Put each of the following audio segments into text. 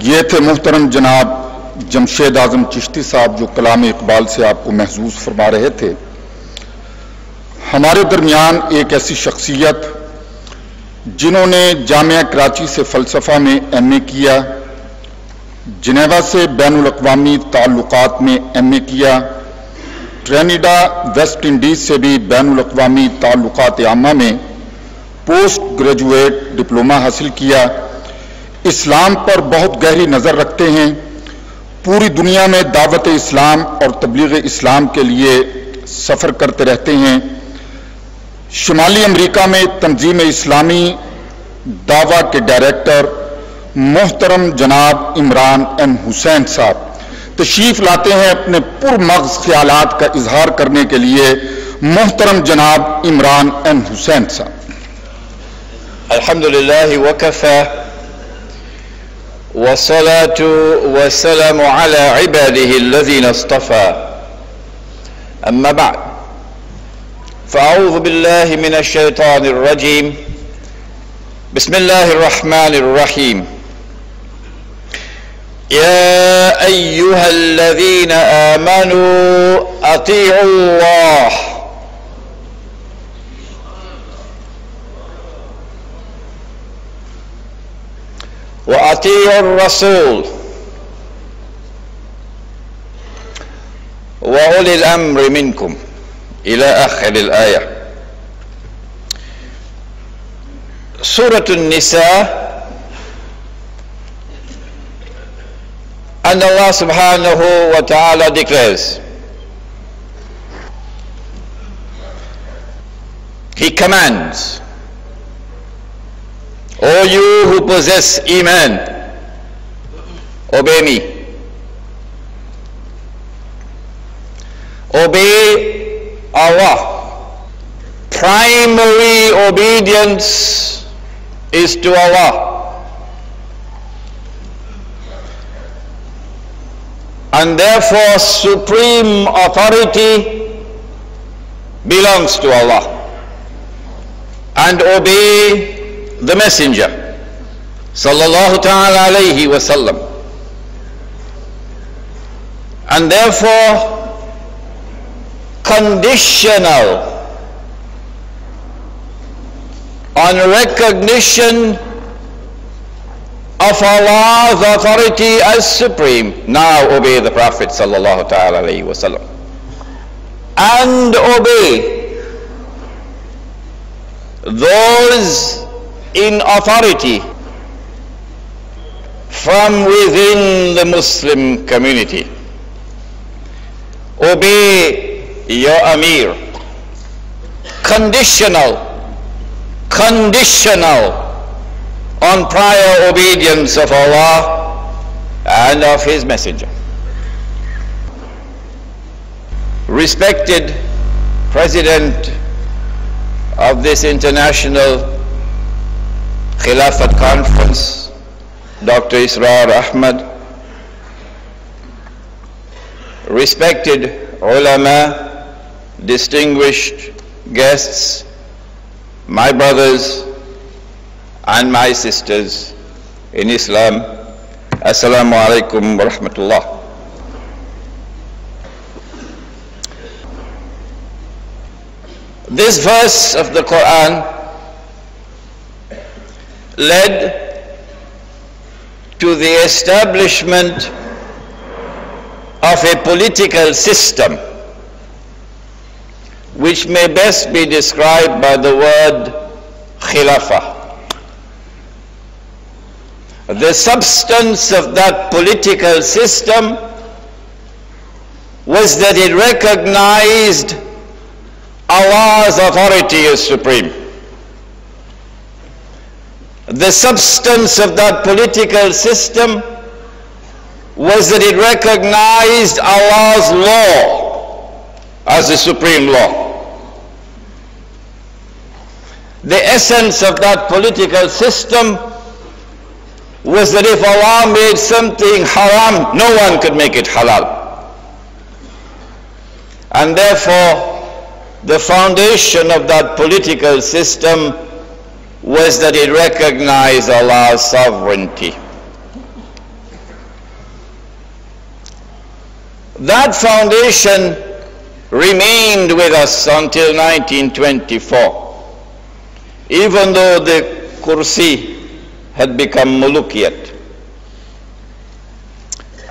ये थे मुहतरम जनाब जमशेद आजम चिश्ती साहब जो कलाम इकबाल से आपको महसूस फरमा रहे थे। हमारे दरमियान एक ऐसी शख्सियत जिन्होंने जामिया कराची से फ़लसफ़ा में MA किया, जिनेवा से बैनुल अक़वामी ताल्लुकात में MA किया, ट्रिनिडा वेस्ट इंडीज से भी बैनुल अक़वामी ताल्लुकात आमा में पोस्ट ग्रेजुएट डिप्लोमा हासिल किया। इस्लाम पर बहुत गहरी नज़र रखते हैं, पूरी दुनिया में दावत इस्लाम और तबलीग इस्लाम के लिए सफ़र करते रहते हैं। शुमाली अमेरिका में तंजीम इस्लामी दावा के डायरेक्टर मोहतरम जनाब इमरान एन हुसैन साहब तशरीफ लाते हैं अपने पुरमग़्ज़ ख्यालात का इजहार करने के लिए। मोहतरम जनाब इमरान एन हुसैन साहब। अल्हम्दुलिल्लाहि व कफ़ा वस्सलातु वस्सलामु अला इबादिहि अल्लज़ीना इस्तफ़ा अम्मा बअद फ़अऊज़ु बिल्लाहि मिनश शैतानिर रजीम बिस्मिल्लाहिर रहमानिर रहीम या अय्युहल्लज़ीना आमनू अतीउल्लाह व अतीउर रसूल व उलिल अम्रि मिनकुम इला आखिरिल आया। सूरतुन निसा, and Allah subhanahu wa ta'ala declares, He commands, O you who possess Iman, obey me. Obey Allah. Primary obedience is to Allah. And therefore supreme authority belongs to Allah. And obey the Messenger sallallahu ta'ala alayhi wa sallam. And therefore conditional on recognition of Allah's authority as supreme, now obey the Prophet sallallahu ta'ala alayhi wa sallam and obey those in authority from within the Muslim community. Obey your Amir. Conditional on prior obedience of Allah and of His Messenger. Respected President of this international Khilafat Conference, Dr. Israr Ahmad, respected ulama, distinguished guests, my brothers and my sisters in Islam, Assalamu alaikum wa rahmatullah. This verse of the Quran led to the establishment of a political system which may best be described by the word Khilafah. The substance of that political system was that it recognized Allah's authority as supreme. The substance of that political system was that it recognized Allah's law as a supreme law. The essence of that political system was that if Allah made something haram, no one could make it halal. And therefore, the foundation of that political system was that it recognized Allah's sovereignty. That foundation remained with us until 1924, even though the kursi had become mulukiyat.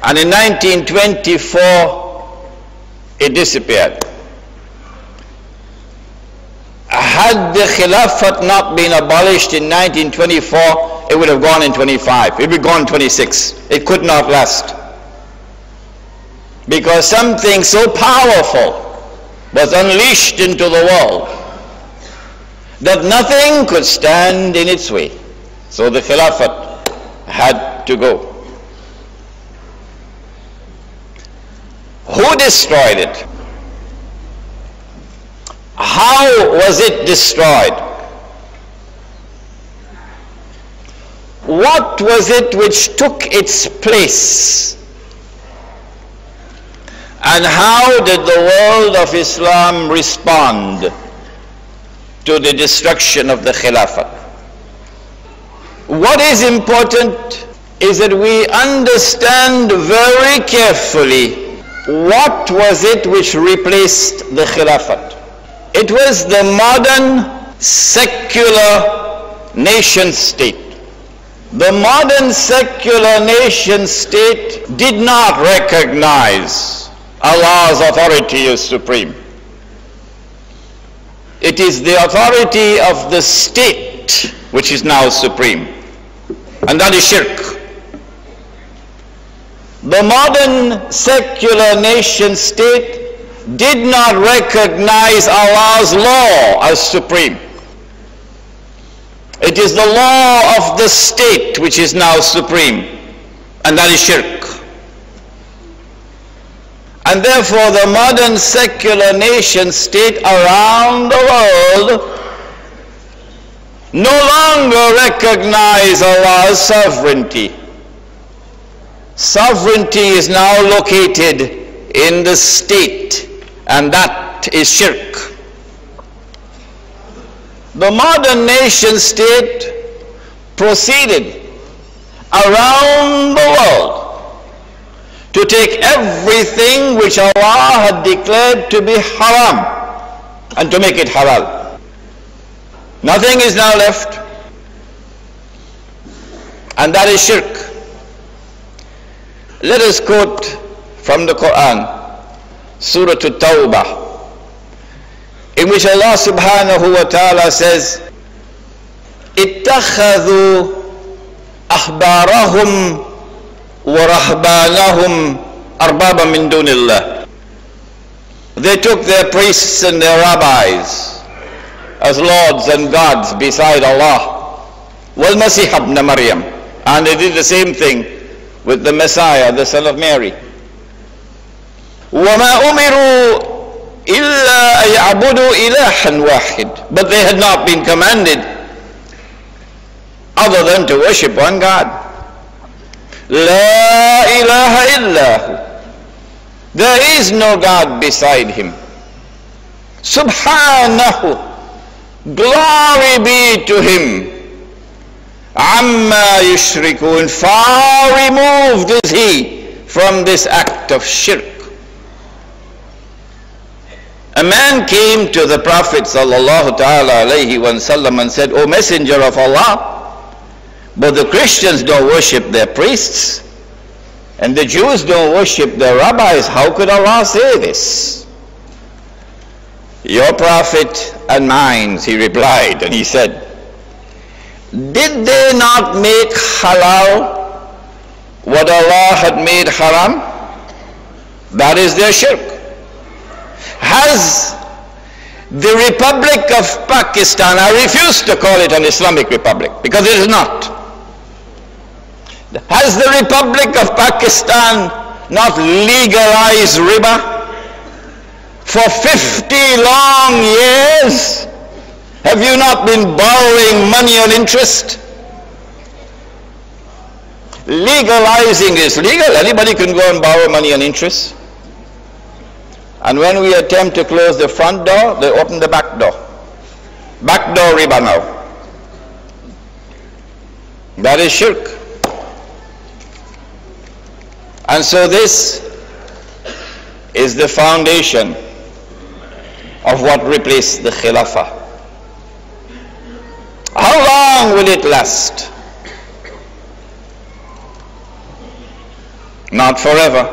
And in 1924, it disappeared. Had the Khilafat not been abolished in 1924, it would have gone in 25. It would have gone in 26. It could not last. Because something so powerful was unleashed into the world that nothing could stand in its way. So the Khilafat had to go. Who destroyed it? How was it destroyed? What was it which took its place? And how did the world of Islam respond to the destruction of the Khilafat? What is important is that we understand very carefully what was it which replaced the Khilafat. It was the modern secular nation state. The modern secular nation state did not recognize Allah's authority as supreme. It is the authority of the state which is now supreme, and that is shirk. The modern secular nation state did not recognize Allah's law as supreme. It is the law of the state which is now supreme, and that is shirk. And therefore the modern secular nation state around the world no longer recognize Allah's sovereignty. Sovereignty is now located in the state, and that is shirk. The modern nation state proceeded around the world to take everything which Allah had declared to be haram and to make it halal. Nothing is now left, and that is shirk. Let us quote from the Quran, Surah At-Tawbah, in which Allah subhanahu wa ta'ala says, اتخذوا أحبارهم ورهبانهم أربابا من دون الله. They took their priests and their rabbis as lords and gods beside Allah. وَالْمَسِيحَ ابْنَ مَرْيَمَ. And they did the same thing with the Messiah, the son of Mary. وَمَا أُمِرُوا إِلَّا أَيْعَبُدُوا إِلَهًا وَاحِدًا. But they had not been commanded other than to worship one God. لَا إِلَهَ إِلَّا هُ. There is no God beside him. Subhanahu. Glory be to him. Amma yushrikun. Far removed is he from this act of shirk. A man came to the Prophet sallallahu ta'ala alayhi wa sallam and said, O Messenger of Allah, but the Christians don't worship their priests and the Jews don't worship their rabbis. How could Allah say this? Your Prophet and mine, he replied, and he said, did they not make halal what Allah had made haram? That is their shirk. Has the Republic of Pakistan, I refuse to call it an Islamic Republic because it is not. Has the Republic of Pakistan not legalized riba? For 50 long years, have you not been borrowing money on interest? Legalizing is legal. Anybody can go and borrow money on interest. And when we attempt to close the front door, they open the back door. Back door riba now. That is shirk. And so this is the foundation of what replaced the Khilafah. How long will it last? Not forever.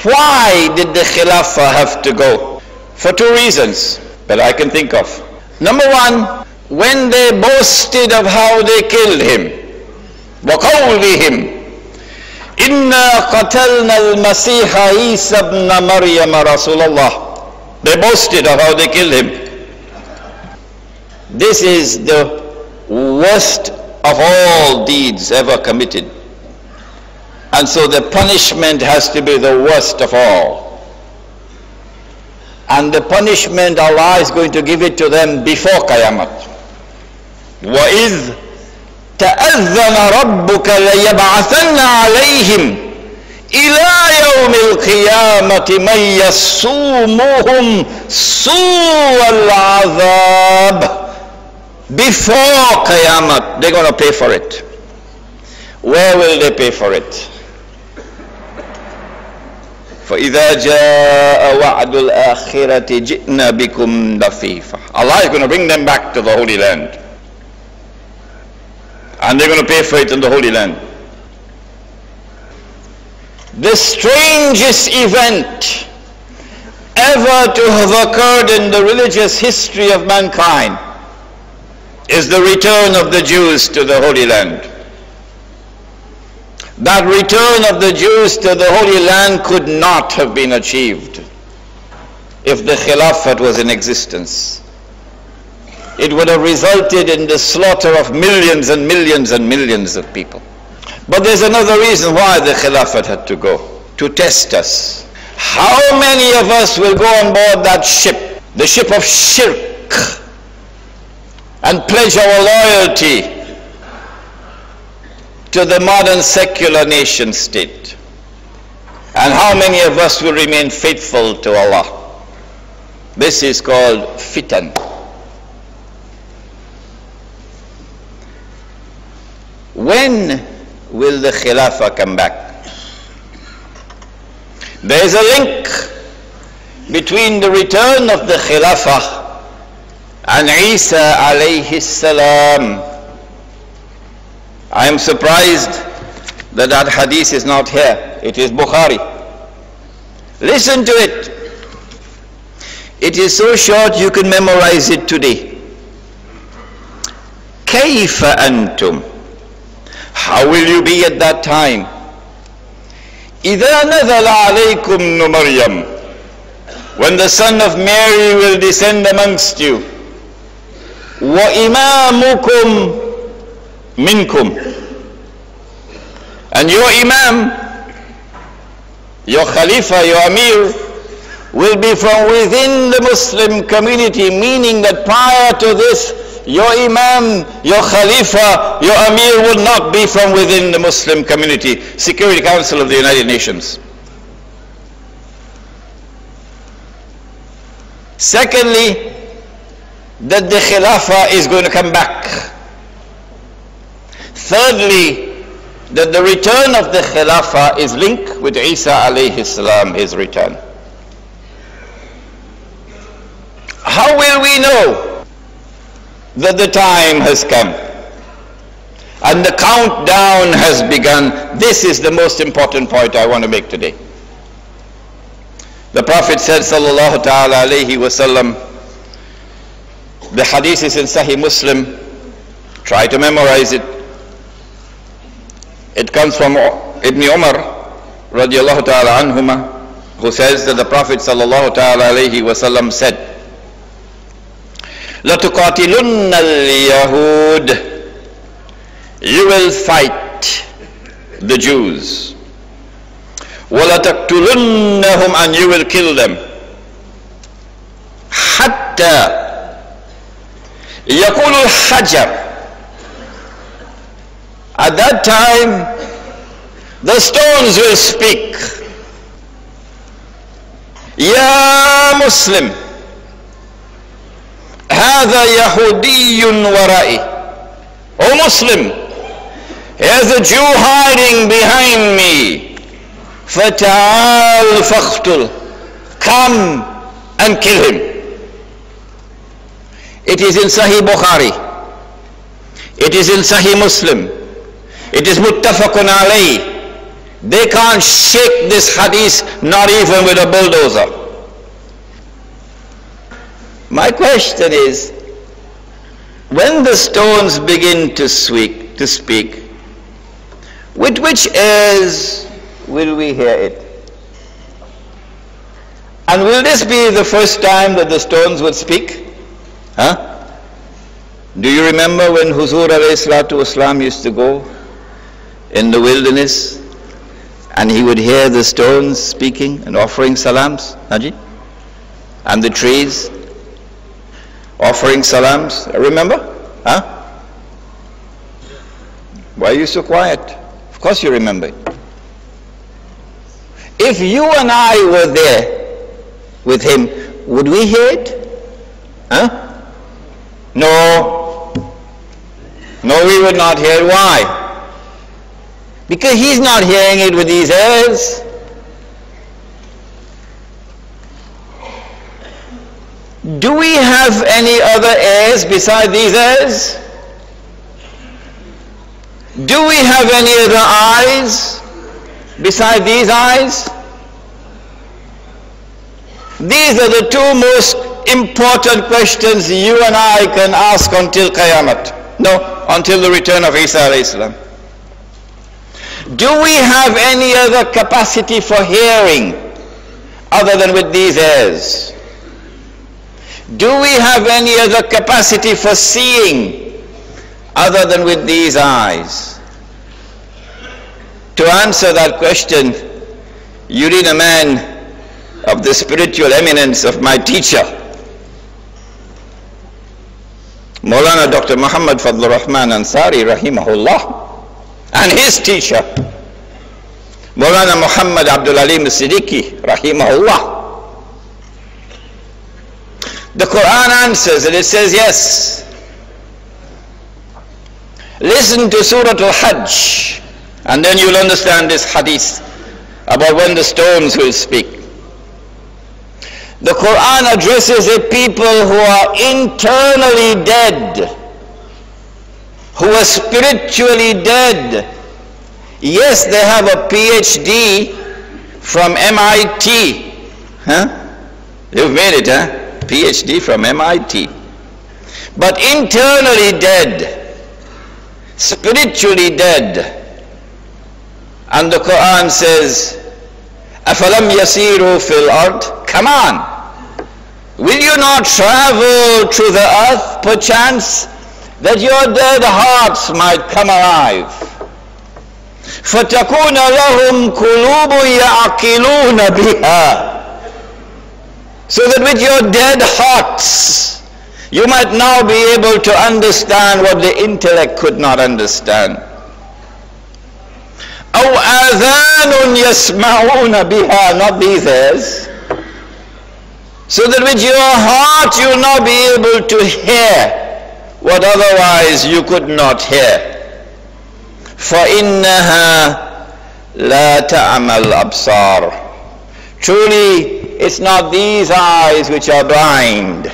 Why did the Khilafah have to go? For two reasons that I can think of. Number one, when they boasted of how they killed him, وَقَوْلِهِمْ إِنَّا قَتَلْنَا الْمَسِيحَ عِيسَى ابْنَ مَرْيَمَ رَسُولَ اللَّهِ. They boasted of how they killed him. This is the worst of all deeds ever committed. And so the punishment has to be the worst of all. And the punishment, Allah is going to give it to them before Qiyamah. وَإِذْ تَأَذَّنَ رَبُّكَ لَيَبْعَثَنَّ عَلَيْهِمْ إِلَى يَوْمِ الْقِيَامَةِ مَنْ يَسُومُهُمْ سُوءَ الْعَذَابِ. Before Qiyamah, they're going to pay for it. Where will they pay for it? فَإِذَا جَاءَ وَعْدُ الْآخِرَةِ جِئْنَا بِكُمْ لَفِيفًا. Allah is going to bring them back to the Holy Land. And they're going to pay for it in the Holy Land. The strangest event ever to have occurred in the religious history of mankind is the return of the Jews to the Holy Land. That return of the Jews to the Holy Land could not have been achieved if the Khilafat was in existence. It would have resulted in the slaughter of millions and millions and millions of people. But there's another reason why the Khilafat had to go: to test us. How many of us will go on board that ship, the ship of shirk, and pledge our loyalty to the modern secular nation state? And how many of us will remain faithful to Allah? This is called fitan. When will the Khilafah come back? There is a link between the return of the Khilafah and Isa alayhi salam. I am surprised that that hadith is not here. It is Bukhari. Listen to it. It is so short you can memorize it today. كيف أنتم? How will you be at that time? إذا نزل عليكم ابن مريم, when the son of Mary will descend amongst you. وإمامكم منكم, and your imam, your khalifa, your amir will be from within the Muslim community, meaning that prior to this, your imam, your khalifa, your amir would not be from within the Muslim community. Security Council of the United Nations. Secondly, that the khilafah is going to come back. Thirdly, that the return of the Khilafah is linked with Isa alayhi salam, his return. How will we know that the time has come and the countdown has begun? This is the most important point I want to make today. The Prophet said, sallallahu ta'ala alayhi wa sallam, the hadith is in Sahih Muslim, try to memorize it. It comes from Ibn Umar radiallahu ta'ala anhuma, who says that the Prophet sallallahu ta'ala alayhi wa sallam said, لَتُقَاتِلُنَّ الْيَهُودِ, you will fight the Jews. وَلَتَقْتُلُنَّهُمْ, and you will kill them. حَتَّى يَقُولُ الْحَجَرُ, at that time the stones will speak, Ya Muslim, هذا يهودي ورائي. O Muslim, here's a Jew hiding behind me. فَتَعَالْ فَاقْتُلْ, come and kill him. It is in Sahih Bukhari. It is in Sahih Muslim. It is muttafaqun alayh. They can't shake this hadith, not even with a bulldozer. My question is, when the stones begin to speak, with which ears will we hear it? And will this be the first time that the stones would speak? Huh? Do you remember when Huzur alayhi salatu wasalam used to go in the wilderness and he would hear the stones speaking and offering salams, Haji? And the trees offering salams, remember? Huh? Why are you so quiet? Of course you remember it. If you and I were there with him, would we hear it? Huh? No. No, we would not hear it. Why? Because he's not hearing it with these ears. Do we have any other ears beside these ears? Do we have any other eyes beside these eyes? These are the two most important questions you and I can ask until Qiyamah. No, until the return of Isa alayhi salam. Do we have any other capacity for hearing other than with these ears? Do we have any other capacity for seeing other than with these eyes? To answer that question, you need a man of the spiritual eminence of my teacher, Maulana Dr. Muhammad Fadlur Rahman Ansari rahimahullah, and his teacher, Maulana Muhammad Abdul Alim Siddiqui rahimahullah. The Quran answers and it says yes. Listen to Surah Al-Hajj and then you'll understand this hadith about when the stones will speak. The Quran addresses a people who are internally dead, who are spiritually dead. Yes, they have a PhD from MIT. Huh? You've made it, huh? PhD from MIT. But internally dead, spiritually dead. And the Quran says, أَفَلَمْ يَسِيرُوا فِي الْأَرْضِ, come on. Will you not travel through the earth, perchance, that your dead hearts might come alive? فَتَكُونَ لَهُمْ قُلُوبٌ يَعْقِلُونَ بِهَا, so that with your dead hearts, you might now be able to understand what the intellect could not understand. أَوْ آذَانٌ يَسْمَعُونَ بِهَا, not these ears, so that with your heart you will now be able to hear what otherwise you could not hear. فَإِنَّهَا لَا تَعْمَى الْأَبْصَارِ, truly it's not these eyes which are blind.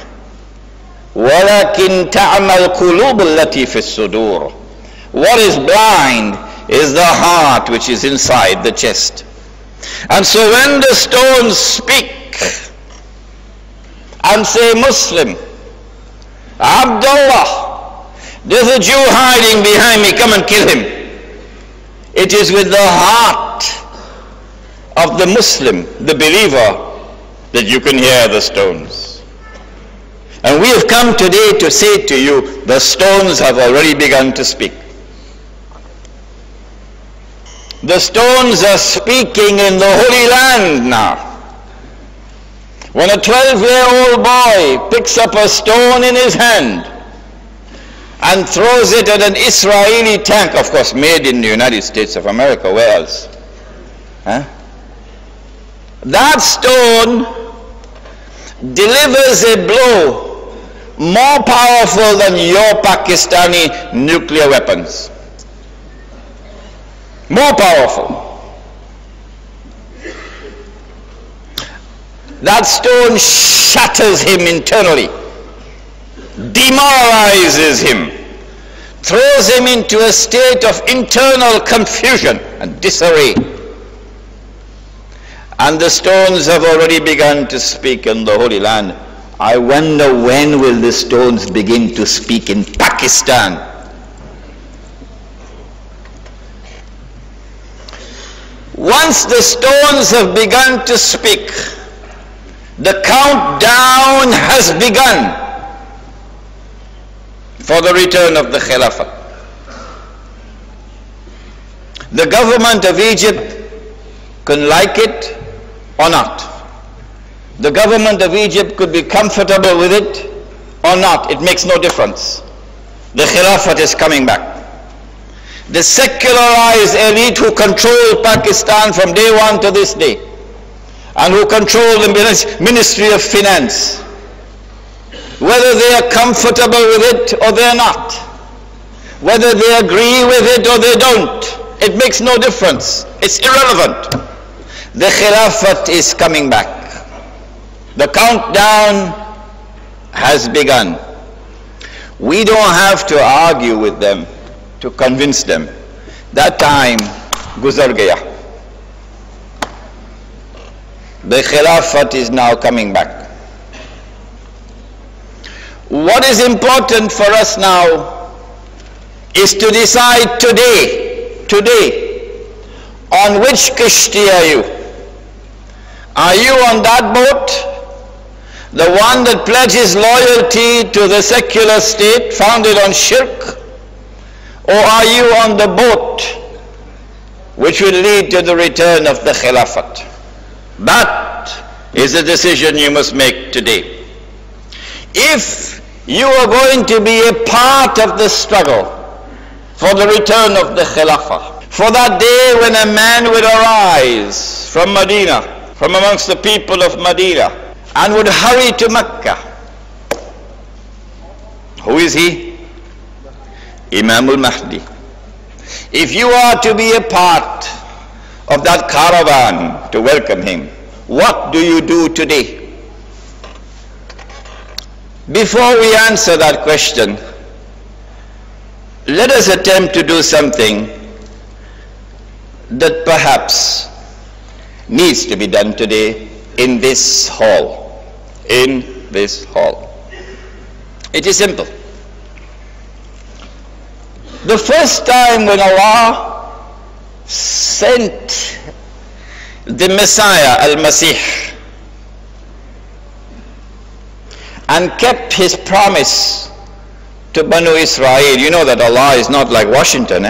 وَلَكِنْ تَعْمَى الْقُلُوبُ الَّتِي فِي الصُّدُورِ, what is blind is the heart which is inside the chest. And so when the stones speak and say, Muslim, Abdullah, there's a Jew hiding behind me, come and kill him, it is with the heart of the Muslim, the believer, that you can hear the stones. And we have come today to say to you, the stones have already begun to speak. The stones are speaking in the Holy Land now. When a 12-year-old boy picks up a stone in his hand and throws it at an Israeli tank, of course made in the United States of America, where else? Huh? That stone delivers a blow more powerful than your Pakistani nuclear weapons. More powerful. that stone shatters him internally, demoralizes him, throws him into a state of internal confusion and disarray. And the stones have already begun to speak in the Holy Land. I wonder when will the stones begin to speak in Pakistan? Once the stones have begun to speak, the countdown has begun for the return of the Khilafah. The government of Egypt can like it or not. The government of Egypt could be comfortable with it or not. It makes no difference. The Khilafat is coming back. The secularized elite who control Pakistan from day one to this day, and who control the Ministry of Finance, whether they are comfortable with it or they are not, whether they agree with it or they don't, it makes no difference. It's irrelevant. The Khilafat is coming back. The countdown has begun. We don't have to argue with them to convince them. That time guzar gaya. The Khilafat is now coming back. What is important for us now is to decide today, on which kishti are you? Are you on that boat, the one that pledges loyalty to the secular state founded on shirk? Or are you on the boat which will lead to the return of the Khilafat? That is a decision you must make today. If you are going to be a part of the struggle for the return of the Khilafah, for that day when a man would arise from Medina, from amongst the people of Medina, and would hurry to Mecca. Who is he? Imam al-Mahdi. If you are to be a part of that caravan to welcome him, what do you do today? Before we answer that question, let us attempt to do something that perhaps needs to be done today in this hall. In this hall. It is simple. The first time when Allah sent the Messiah, Al-Masih, and kept his promise to Banu Israel. You know that Allah is not like Washington.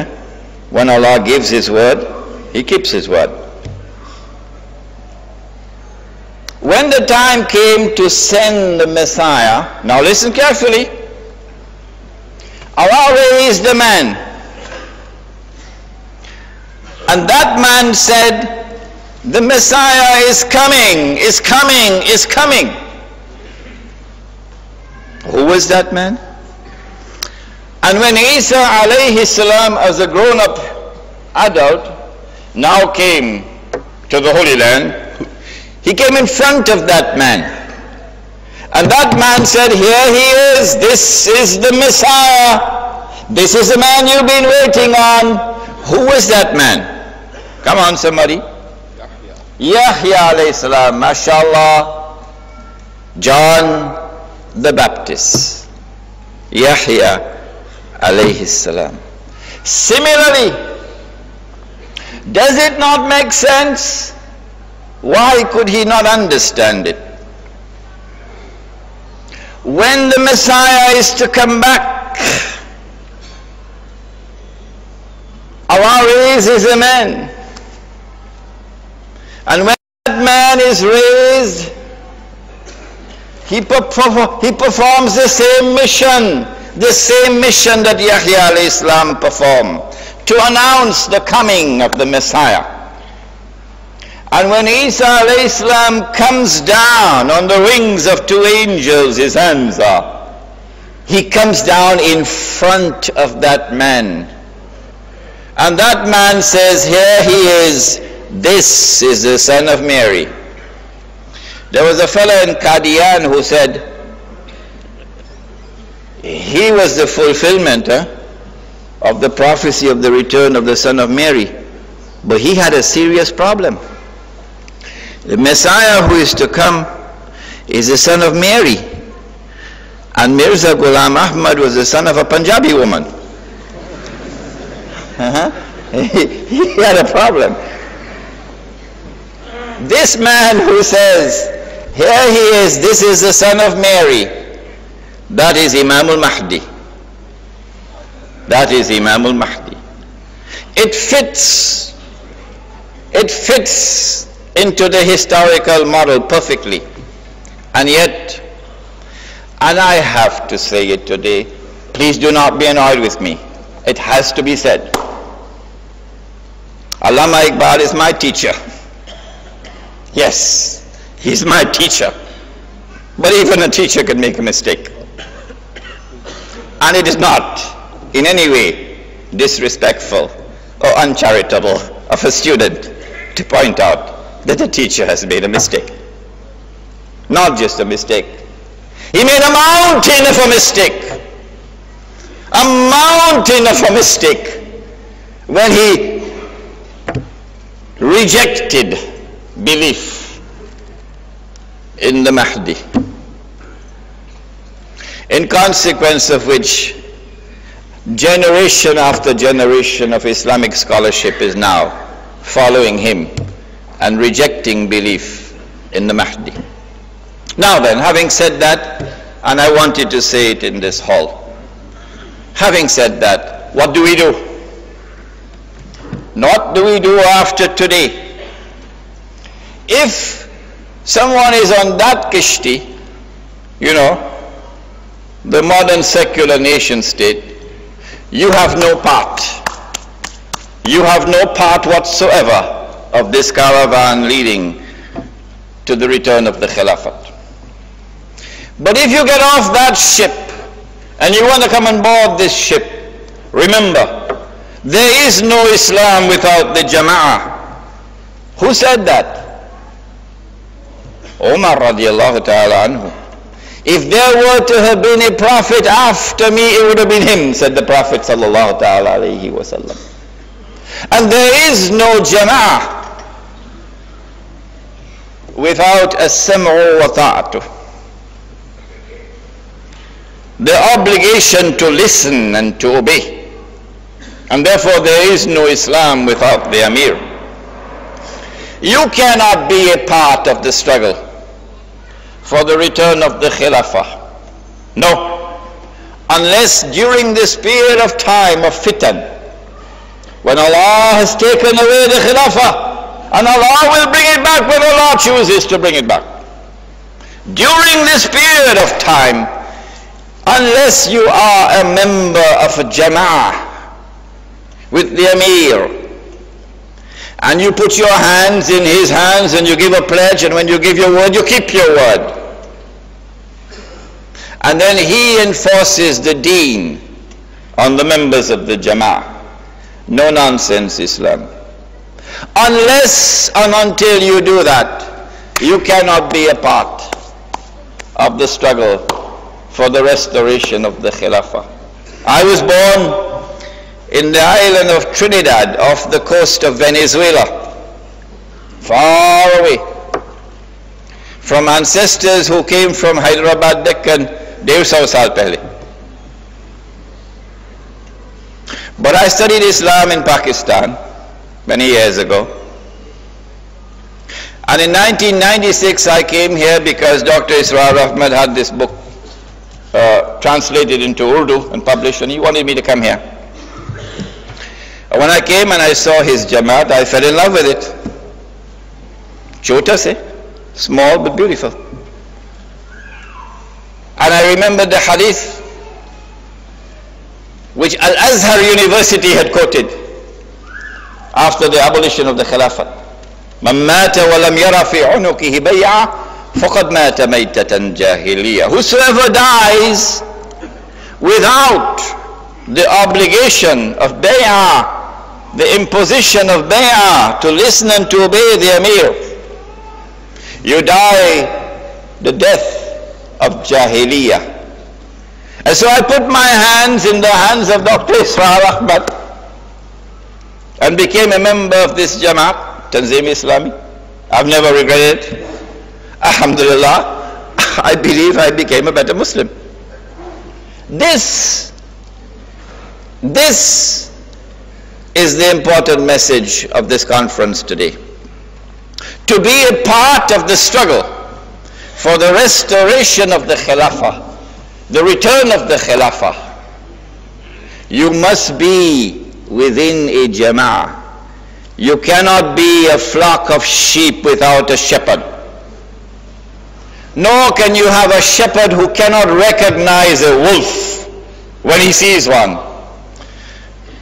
When Allah gives his word, he keeps his word. When the time came to send the Messiah, now listen carefully, Allah raised a man, and that man said, the Messiah is coming, is coming, is coming. Who was that man? And when Isa alayhi salam, as a grown-up adult, now came to the Holy Land, he came in front of that man. And that man said, here he is, this is the Messiah, this is the man you've been waiting on. Who was that man? Come on, somebody. Yahya alayhi salam, mashallah. John the Baptist. Yahya alayhi salam. Similarly, does it not make sense? Why could he not understand it? When the Messiah is to come back, Allah raises a man. And when that man is raised, he performs the same mission that Yahya alayhi salam performed, to announce the coming of the Messiah. And when Isa alayhi salam comes down on the wings of two angels, his hands are, he comes down in front of that man. And that man says, here he is, this is the son of Mary. There was a fellow in Qadian who said he was the fulfillment of the prophecy of the return of the Son of Mary. But he had a serious problem. The Messiah who is to come is the son of Mary. And Mirza Ghulam Ahmad was the son of a Punjabi woman. He had a problem. This man who says, here he is, this is the son of Mary, that is Imam al-Mahdi. That is Imam al-Mahdi. It fits into the historical model perfectly. And yet, and I have to say it today, please do not be annoyed with me. It has to be said. Allama Iqbal is my teacher. Yes, he's my teacher. But even a teacher can make a mistake. And it is not in any way disrespectful or uncharitable of a student to point out that the teacher has made a mistake. Not just a mistake. He made a mountain of a mistake. A mountain of a mistake when he rejected belief in the Mahdi. In consequence of which, generation after generation of Islamic scholarship is now following him and rejecting belief in the Mahdi. Now then, having said that, and I wanted to say it in this hall, having said that, what do we do? What do we do after today? If someone is on that kishti, you know, the modern secular nation state, you have no part. You have no part whatsoever of this caravan leading to the return of the Khilafat. But if you get off that ship and you want to come on board this ship, remember, there is no Islam without the Jama'ah. Who said that? Umar radiallahu ta'ala anhu. If there were to have been a prophet after me, it would have been him, said the Prophet sallallahu ta'ala alayhi wa sallam. And there is no Jama'ah without a sam'u wa ta'atu. The obligation to listen and to obey. And therefore there is no Islam without the Amir. You cannot be a part of the struggle for the return of the Khilafah. No. Unless during this period of time of fitan, when Allah has taken away the Khilafah, and Allah will bring it back when Allah chooses to bring it back. During this period of time, unless you are a member of a Jama'ah with the Amir, and you put your hands in his hands and you give a pledge, and when you give your word, you keep your word. And then he enforces the deen on the members of the Jama'ah. No nonsense Islam. Unless and until you do that, you cannot be a part of the struggle for the restoration of the Khilafah. I was born in the island of Trinidad, off the coast of Venezuela, far away, from ancestors who came from Hyderabad, Deccan, 150 saal pehle. But I studied Islam in Pakistan many years ago. And in 1996 I came here because Dr. Israr Ahmad had this book translated into Urdu and published, and he wanted me to come here. When I came and I saw his Jamaat, I fell in love with it. Chota se, small but beautiful. And I remembered the hadith which Al-Azhar University had quoted after the abolition of the Khilafat. مَنْ مَاتَ وَلَمْ يَرَ فِي عُنُقِهِ بَيْعًا فَقَدْ مَاتَ مَيْتَةً جَاهِلِيًّا. Whosoever dies without the obligation of bay'ah, the imposition of bay'ah, to listen and to obey the Amir, you die the death of Jahiliyyah. And so I put my hands in the hands of Dr. Israr Ahmad and became a member of this Jamaat, Tanzim Islami. I've never regretted it. Alhamdulillah, I believe I became a better Muslim. This is the important message of this conference today. To be a part of the struggle for the restoration of the Khilafah, the return of the Khilafah, you must be within a Jama'ah. You cannot be a flock of sheep without a shepherd. Nor can you have a shepherd who cannot recognize a wolf when he sees one.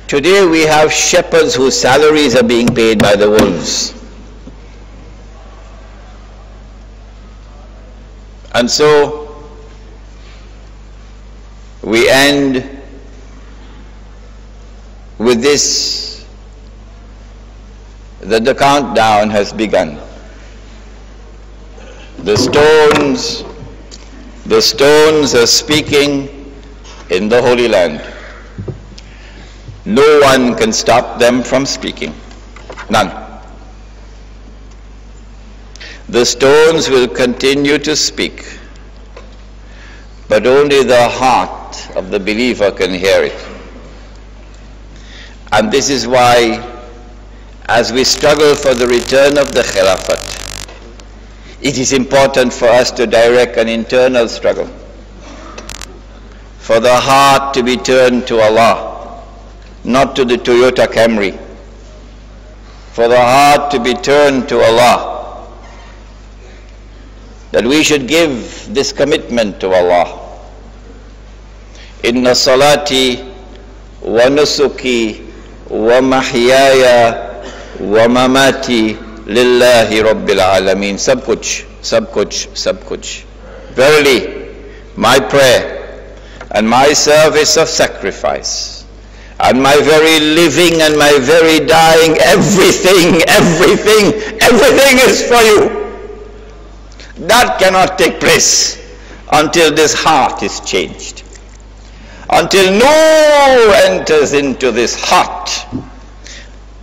Today we have shepherds whose salaries are being paid by the wolves. And so we end with this, that the countdown has begun. The stones are speaking in the Holy Land. No one can stop them from speaking. None. The stones will continue to speak, but only the heart of the believer can hear it. And this is why, as we struggle for the return of the Khilafat, it is important for us to direct an internal struggle, for the heart to be turned to Allah, not to the Toyota Camry, for the heart to be turned to Allah, that we should give this commitment to Allah. Inna salati wa nusuki wa mahyaya wa mamati lillahi rabbil alameen. Sab kuch, sab kuch, sab kuch. Verily, my prayer and my service of sacrifice and my very living and my very dying, everything is for you. That cannot take place until this heart is changed. Until Nur enters into this heart.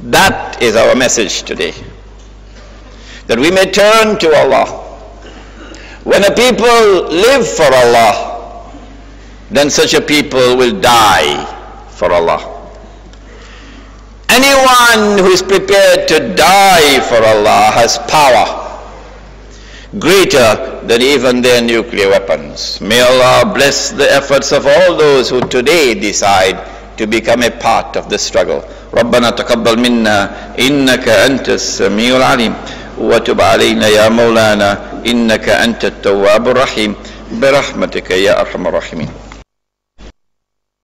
That is our message today. That we may turn to Allah. When a people live for Allah, then such a people will die for Allah. Anyone who is prepared to die for Allah has power greater than even their nuclear weapons. May Allah bless the efforts of all those who today decide to become a part of the struggle. ربنا تقبل منا إنك أنت السميع العليم وتب علينا يا مولانا إنك أنت التواب الرحيم برحمتك يا أرحم الراحمين.